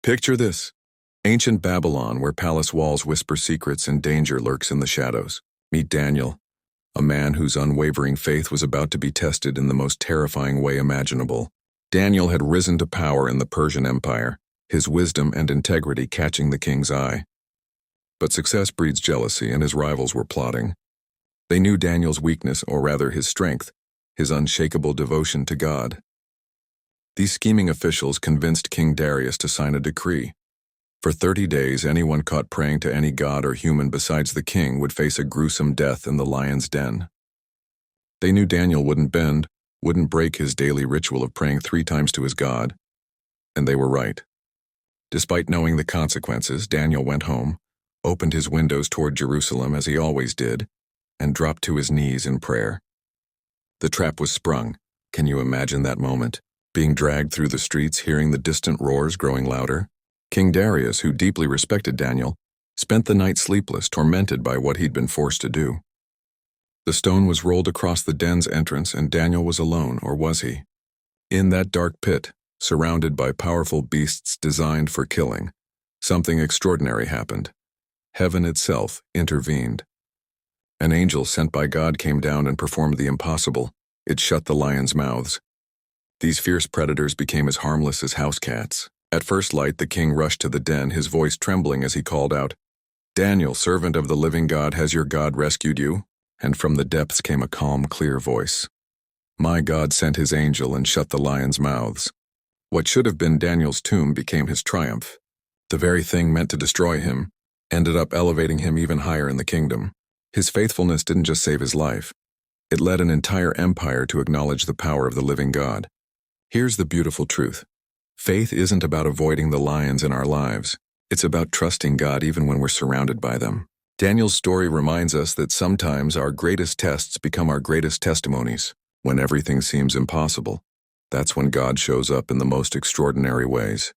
Picture this. Ancient Babylon, where palace walls whisper secrets and danger lurks in the shadows. Meet Daniel, a man whose unwavering faith was about to be tested in the most terrifying way imaginable. Daniel had risen to power in the Persian Empire, his wisdom and integrity catching the king's eye. But success breeds jealousy, and his rivals were plotting. They knew Daniel's weakness, or rather his strength, his unshakable devotion to God. These scheming officials convinced King Darius to sign a decree. For 30 days, anyone caught praying to any god or human besides the king would face a gruesome death in the lion's den. They knew Daniel wouldn't bend, wouldn't break his daily ritual of praying 3 times to his God. And they were right. Despite knowing the consequences, Daniel went home, opened his windows toward Jerusalem as he always did, and dropped to his knees in prayer. The trap was sprung. Can you imagine that moment? Being dragged through the streets, hearing the distant roars growing louder? King Darius, who deeply respected Daniel, spent the night sleepless, tormented by what he'd been forced to do. The stone was rolled across the den's entrance, and Daniel was alone, or was he? In that dark pit, surrounded by powerful beasts designed for killing, something extraordinary happened. Heaven itself intervened. An angel sent by God came down and performed the impossible. It shut the lions' mouths. These fierce predators became as harmless as house cats. At first light, the king rushed to the den, his voice trembling as he called out, "Daniel, servant of the living God, has your God rescued you?" And from the depths came a calm, clear voice. "My God sent his angel and shut the lions' mouths." What should have been Daniel's tomb became his triumph. The very thing meant to destroy him ended up elevating him even higher in the kingdom. His faithfulness didn't just save his life. It led an entire empire to acknowledge the power of the living God. Here's the beautiful truth. Faith isn't about avoiding the lions in our lives. It's about trusting God even when we're surrounded by them. Daniel's story reminds us that sometimes our greatest tests become our greatest testimonies. When everything seems impossible, that's when God shows up in the most extraordinary ways.